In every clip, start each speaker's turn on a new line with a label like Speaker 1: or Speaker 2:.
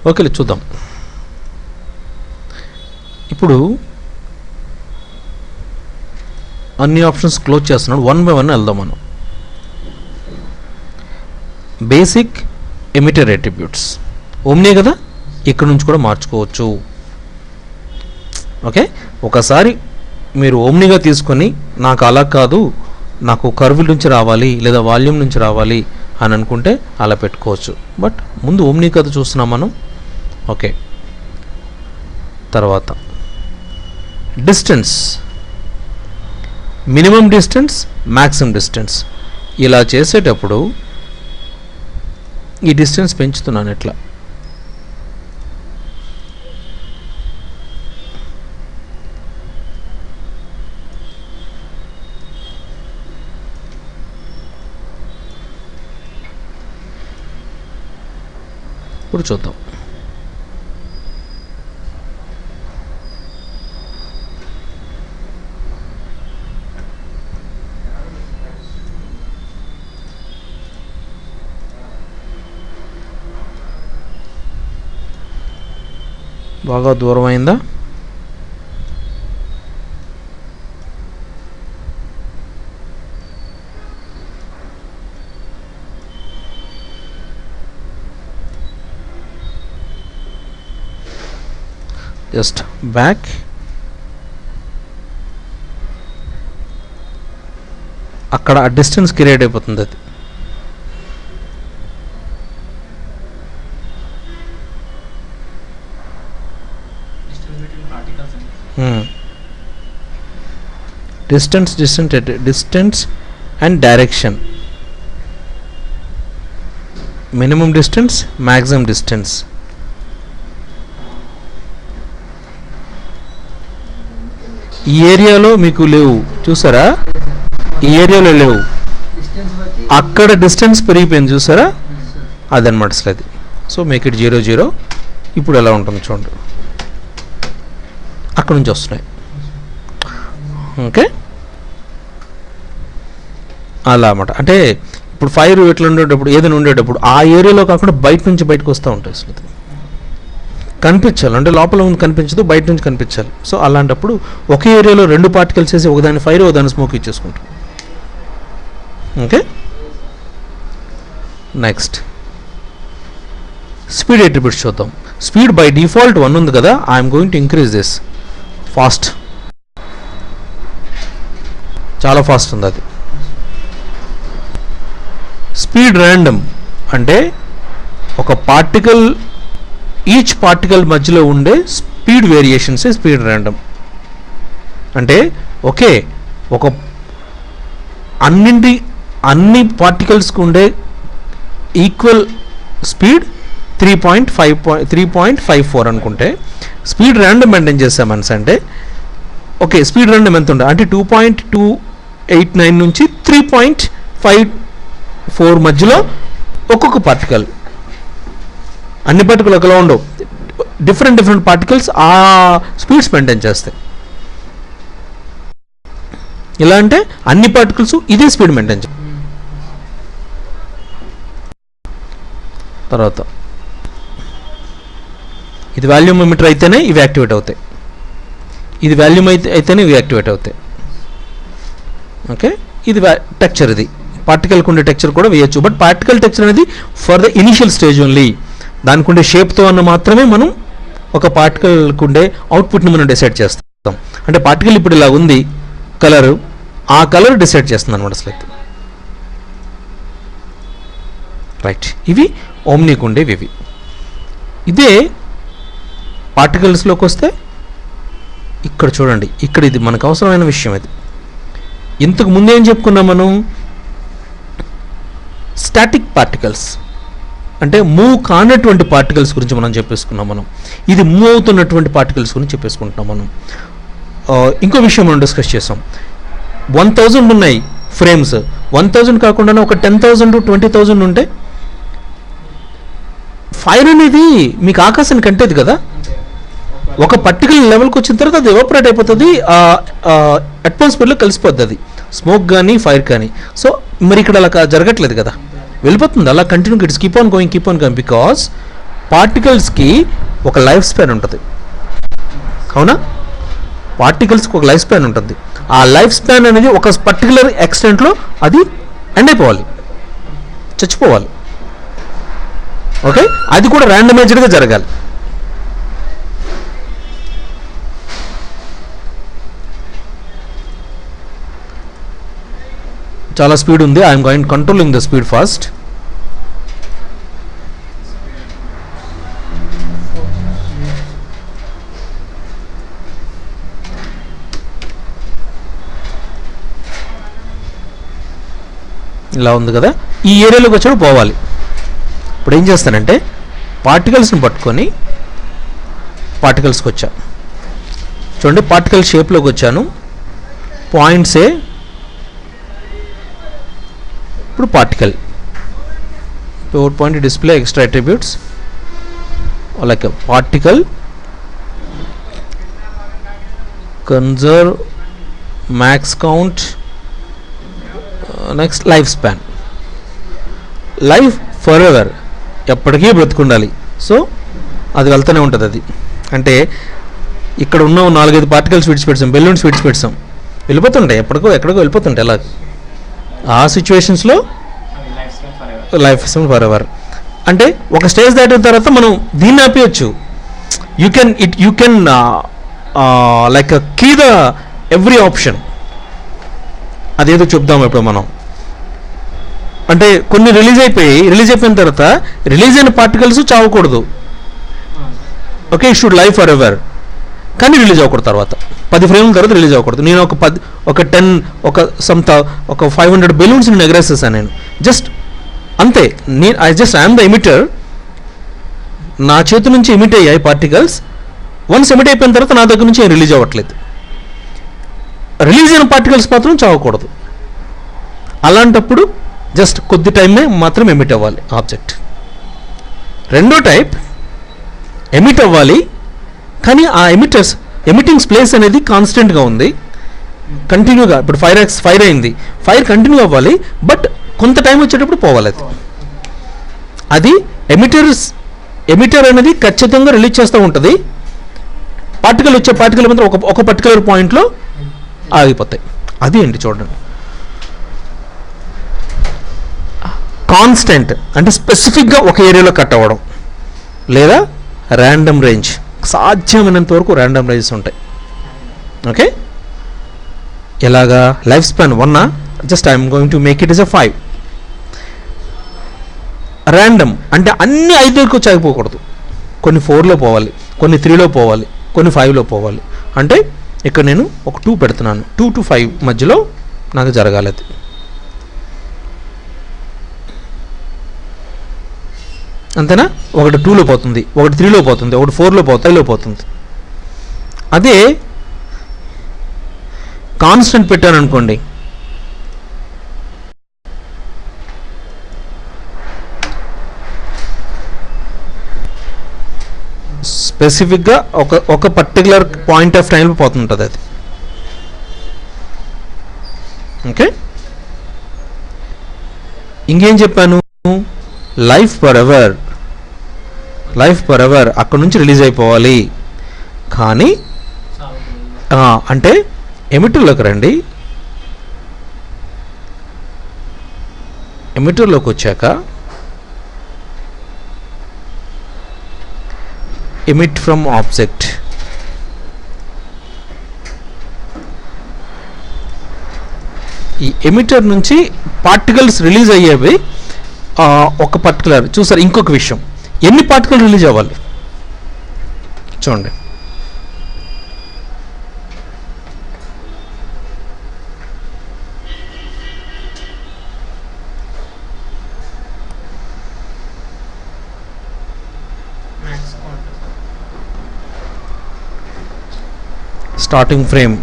Speaker 1: Okay, చూద్దాం. ఇప్పుడు అన్ని ఆప్షన్స్ క్లోజ్ చేస్తున్నాడు. 1 by 1 వెళ్దాం మనం. బేసిక్ ఎమిటర్ అట్రిబ్యూట్స్ ఓమ్నీ కదా, ఇక్కడ నుంచి కూడా మార్చుకోవచ్చు. ఓకే, ఒకసారి మీరు ఓమ్నీగా తీసుకొని నాకు అలా కాదు, నాకు కర్వ్ నుంచి రావాలి లేదా వాల్యూమ్ నుంచి రావాలి అని అనుకుంటే అలా పెట్టుకోవచ్చు. బట్ ముందు ఓమ్నీ కదా చూస్తున్నాం మనం. ఓకే, తర్వాత distance, minimum distance, maximum distance. ఇలా చేసేటప్పుడు ఈ డిస్టెన్స్ పెంచుతున్నాను ఇట్లా. ఇప్పుడు చూద్దాం. బాగా దూరం అయిందా? Just back. అక్కడ ఆ డిస్టెన్స్ క్రియేట్ అయిపోతుంది. అది distance and direction, minimum distance, maximum distance. ఈ ఏరియాలో మీకు లేవు, చూసారా? ఈ ఏరియాలో లేవు, అక్కడ డిస్టెన్స్ పెరిగిపోయింది, చూసారా? అదనమాట అసలు అది. So make it 0 0. ఇప్పుడు ఎలా ఉంటుంది చూడండి, అక్కడ నుంచి వస్తున్నాయి. ఓకే, అలా అన్నమాట. అంటే ఇప్పుడు ఫైర్ ఎట్లా ఉండేటప్పుడు, ఏదైనా ఉండేటప్పుడు ఆ ఏరియాలో కాకుండా బయట నుంచి బయటకు వస్తూ ఉంటాయి. అసలు కనిపించాలి అంటే లోపల ఉంది కనిపించదు, బయట నుంచి కనిపించాలి. సో అలాంటప్పుడు ఒకే ఏరియాలో 2 పార్టికల్స్ వేసి ఒకదాని ఫైర్ ఒకదాని స్మోక్ ఇచ్చేసుకుంటాం. ఓకే, నెక్స్ట్ స్పీడ్ అట్రిబ్యూట్స్ చూద్దాం. స్పీడ్ బై డిఫాల్ట్ 1 ఉంది కదా, I'm going to increase this fast. చాలా ఫాస్ట్ ఉంది అది. స్పీడ్ ర్యాండమ్ అంటే ఒక పార్టికల్, ఈచ్ పార్టికల్ మధ్యలో ఉండే స్పీడ్ వేరియేషన్స్ స్పీడ్ ర్యాండమ్. అంటే ఓకే, ఒక అన్ని పార్టికల్స్కి ఉండే ఈక్వల్ స్పీడ్ 3.54 అనుకుంటే స్పీడ్ ర్యాండమ్ మెయింటైన్ చేసామని అంటే ఓకే, స్పీడ్ ర్యాండమ్ ఎంత ఉండే అంటే 2.289 నుంచి 3.54 మధ్యలో ఒక్కొక్క పార్టికల్. అన్ని పార్టికల్ ఒకలా ఉండవు, డిఫరెంట్ పార్టికల్స్ ఆ స్పీడ్స్ మెయింటైన్ చేస్తాయి. ఇలా అంటే అన్ని పార్టికల్స్ ఇదే స్పీడ్ మెయింటైన్ చేస్తాయి. తర్వాత ఇది వాల్యూమ్ ఎమిటర్ అయితేనే ఇవి యాక్టివేట్ అవుతాయి, ఇది వాల్యూమ్ అయితేనే ఇవి యాక్టివేట్ అవుతాయి. ఓకే, ఇది టెక్చర్, ఇది పార్టికల్కి ఉండే టెక్చర్ కూడా వేయచ్చు. బట్ పార్టికల్ టెక్చర్ అనేది for the initial stage only. దానికి ఉండే షేప్తో అన్న మాత్రమే మనం ఒక పార్టికల్కి ఉండే అవుట్పుట్ని మనం డిసైడ్ చేస్తాం. అంటే పార్టికల్ ఇప్పుడు ఇలా ఉంది కలరు, ఆ కలర్ డిసైడ్ చేస్తుంది అనమాట అసలు. రైట్, ఇవి ఓమ్నీకి ఉండేవి. ఇవి ఇదే పార్టికల్స్లోకి వస్తే ఇక్కడ చూడండి, ఇక్కడ ఇది మనకు అవసరమైన విషయం. ఇది ఇంతకు ముందు ఏం చెప్పుకున్నాం మనం, స్టాటిక్ పార్టికల్స్ అంటే మూవ్ కానటువంటి పార్టికల్స్ గురించి మనం చెప్పేసుకున్నాం. మనం ఇది మూవ్ అవుతున్నటువంటి పార్టికల్స్ గురించి చెప్పేసుకుంటున్నాం మనం. ఇంకో విషయం మనం డిస్కస్ చేసాం, 1000 ఉన్నాయి ఫ్రేమ్స్, 1000 కాకుండా ఒక 10,000 20,000 ఉంటే ఫైర్ అనేది మీకు ఆకాశానికి అంటేది కదా, ఒక పర్టికులర్ లెవెల్కి వచ్చిన తర్వాత అది ఎవాపరేట్ అయిపోతుంది, అట్మాస్ఫియర్లో కలిసిపోద్ది అది, స్మోక్ కానీ ఫైర్ కానీ. సో మరి ఇక్కడ అలా జరగట్లేదు కదా, వెళ్ళిపోతుంది అలా continue. It's keep on going because పార్టికల్స్కి ఒక లైఫ్ స్పాన్ ఉంటుంది, అవునా? పార్టికల్స్కి ఒక లైఫ్ స్పాన్ ఉంటుంది. ఆ లైఫ్ స్పాన్ అనేది ఒక పర్టికులర్ ఎక్స్టెంట్లో అది ఎండ్ అయిపోవాలి, చచ్చిపోవాలి. ఓకే, అది కూడా ర్యాండమైజ్డ్గా జరగాలి. చాలా స్పీడ్ ఉంది. I'm going controlling the speed fast. ఇలా ఉంది కదా, ఈ ఏరియాలోకి వచ్చాడు పోవాలి. ఇప్పుడు ఏం చేస్తానంటే పార్టికల్స్ని పట్టుకొని పార్టికల్స్కి వచ్చా. చూడండి, పార్టికల్ షేప్లోకి వచ్చాను. పాయింట్సే ఇప్పుడు particle pivot point display extra attributes like particle conserve max count next life span. Life for ever, ఎప్పటికీ బ్రతుకుండాలి. సో అది వెళ్తూనే ఉంటుంది. అది అంటే ఇక్కడ ఉన్న 4-5 పార్టికల్స్ విడిచిపెట్టాం, బెలూన్స్ విడిచిపెట్టాం, వెళ్ళిపోతుంటాయి, ఎక్కడికో వెళ్ళిపోతుంటాయి. అలా ఆ సిచ్యువేషన్స్లో లైఫ్ స్పాన్ ఫర్ ఎవర్. అంటే ఒక స్టేజ్ దాటిన తర్వాత మనం దీన్ని ఆపేయచ్చు. You can like key the every option. అదేదో చెప్దాం ఇప్పుడు మనం. అంటే కొన్ని రిలీజ్ అయిపోయిన తర్వాత రిలీజ్ అయిన పార్టికల్స్ చావకూడదు. Okay, should life for ever, కానీ రిలీజ్ అవ్వకూడదు. తర్వాత 10 ఫ్రేమ్ల తర్వాత రిలీజ్ అవ్వకూడదు. నేను ఒక 500 బెలూన్స్ నేను ఎగరేసేసాను. నేను జస్ట్ అంతే. I'm the emitter. నా చేతి నుంచి ఎమిట్ అయ్యాయి పార్టికల్స్. వన్స్ ఎమిట్ అయిపోయిన తర్వాత నా దగ్గర నుంచి రిలీజ్ అవ్వట్లేదు. రిలీజ్ అయిన పార్టికల్స్ మాత్రం చావకూడదు. అలాంటప్పుడు జస్ట్ కొద్ది టైమే మాత్రం ఎమిట్ అవ్వాలి ఆబ్జెక్ట్. రెండో టైప్, ఎమిట్ అవ్వాలి కానీ ఆ ఎమిటింగ్ ప్లేస్ అనేది కాన్స్టెంట్గా ఉంది, కంటిన్యూగా. ఇప్పుడు ఫైర్ అయింది, ఫైర్ కంటిన్యూ అవ్వాలి, బట్ కొంత టైం వచ్చేటప్పుడు పోవాలి. అది ఎమిటర్ అనేది ఖచ్చితంగా రిలీజ్ చేస్తూ ఉంటుంది. పార్టికల్ మాత్రం ఒక పర్టికులర్ పాయింట్లో ఆగిపోతాయి. అది ఏంటి చూడండి, కాన్స్టెంట్ అంటే స్పెసిఫిక్గా ఒక ఏరియాలో కట్ అవ్వడం, లేదా ర్యాండమ్ రేంజ్. సాధ్యమైనంత వరకు ర్యాండమ్ రేంజెస్ ఉంటాయి. ఓకే, ఎలాగా? Life span 1, just I'm going to make it is 5. Random అంటే అన్ని 5 చాగిపోకూడదు. కొన్ని 4లో పోవాలి, కొన్ని 3లో పోవాలి, కొన్ని 5లో పోవాలి. అంటే ఇక్కడ నేను ఒక 2 పెడుతున్నాను. 2 to 5 మధ్యలో నాకు జరగాలి. అది అంతేనా? ఒకటి 2లో పోతుంది, ఒకటి 3లో పోతుంది, ఒకటి 4లో పోతుంది, 5లో పోతుంది. అదే కాన్స్టెంట్ పెట్టాను అనుకోండి, స్పెసిఫిక్గా ఒక పర్టికులర్ పాయింట్ ఆఫ్ టైంలో పోతుంటుంది అది. ఓకే, ఇంకేం చెప్పాను? లైఫ్ ఫర్ ఎవర్ అక్కడ నుంచి రిలీజ్ అయిపోవాలి. కానీ అంటే ఎమిటర్లోకి రండి. ఎమిటర్లోకి వచ్చాక ఎమిట్ ఫ్రమ్ ఆబ్జెక్ట్. ఈ ఎమిటర్ నుంచి పార్టికల్స్ రిలీజ్ అయ్యేవి ఒక పర్టికులర్. చూసారు, ఇంకొక విషయం, ఎన్ని పార్టికల్ రిలీజ్ అవ్వాలి చూడండి. Starting frame,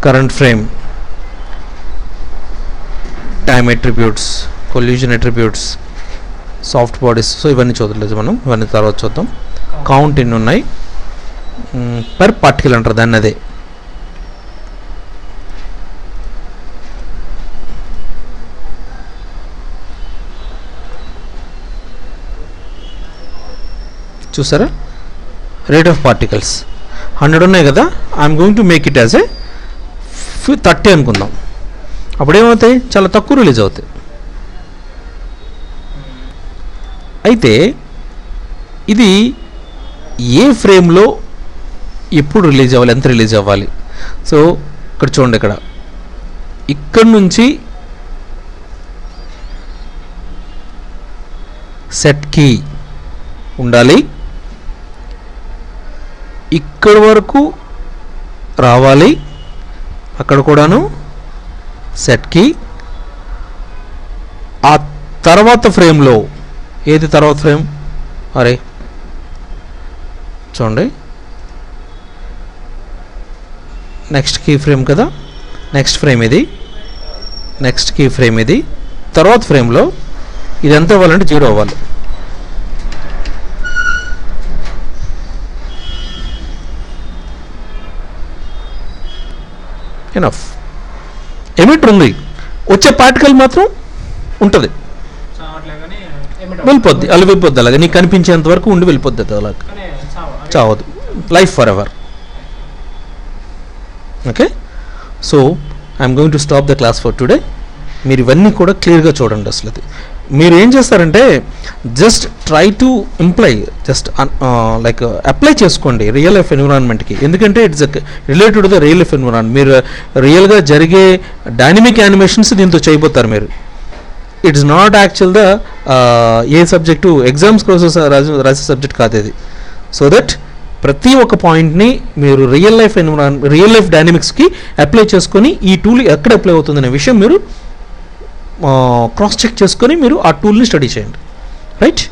Speaker 1: current frame, time attributes, collusion attributes, soft bodies. So ఇవన్నీ చూడలేదు మనం, ఇవన్నీ తర్వాత చూద్దాం. కౌంట్ ఎన్ని ఉన్నాయి పర్ పార్టికల్ అంటారు దాన్ని. అదే చూసారా, రేట్ ఆఫ్ పార్టికల్స్ 100 ఉన్నాయి కదా, I'm going to make it as a 30 అనుకుందాం. అప్పుడు ఏమవుతాయి, చాలా తక్కువ రిలీజ్ అవుతాయి. అయితే ఇది ఏ ఫ్రేమ్లో ఎప్పుడు రిలీజ్ అవ్వాలి, ఎంత రిలీజ్ అవ్వాలి? సో ఇక్కడ చూడండి, ఇక్కడ నుంచి సెట్ కీ ఉండాలి, ఇక్కడ వరకు రావాలి, అక్కడ కూడాను సెట్ కీ. ఆ తర్వాత ఫ్రేమ్లో ఏది తర్వాత ఫ్రేమ్, అరే చూడండి, నెక్స్ట్ కీ ఫ్రేమ్ కదా, నెక్స్ట్ ఫ్రేమ్ ఇది, నెక్స్ట్ కీ ఫ్రేమ్ ఇది. తర్వాత ఫ్రేమ్లో ఇది ఎంత అవ్వాలంటే 0 అవ్వాలి. ఎనఫ్. ఎమిటర్ ఉంది, వచ్చే పార్టికల్ మాత్రం ఉంటుంది, వెళ్ళిపోద్ది, అలా వెళ్ళిపోద్ది, అలాగే నీకు కనిపించేంత వరకు ఉండి వెళ్ళిపోద్ది, అలాగ చావదు, life for ever. Okay, so I'm going to stop the class for today. మీరు ఇవన్నీ కూడా క్లియర్గా చూడండి. అసలు అది మీరు ఏం చేస్తారంటే just try to imply, just like apply చేసుకోండి రియల్ లైఫ్ ఎన్విరాన్మెంట్కి. ఎందుకంటే it's related to the real life environment. మీరు రియల్గా జరిగే డైనమిక్ యానిమేషన్స్ దీంతో చేయబోతారు మీరు. It's not actual the A subject exams కోసం రాసే సబ్జెక్ట్ కాదు ఇది. సో దట్ ప్రతి ఒక్క పాయింట్ని మీరు రియల్ లైఫ్ డైనమిక్స్కి అప్లై చేసుకొని ఈ టూల్ ఎక్కడ అప్లై అవుతుందనే విషయం మీరు క్రాస్ చెక్ చేసుకొని మీరు ఆ టూల్ని స్టడీ చేయండి. రైట్.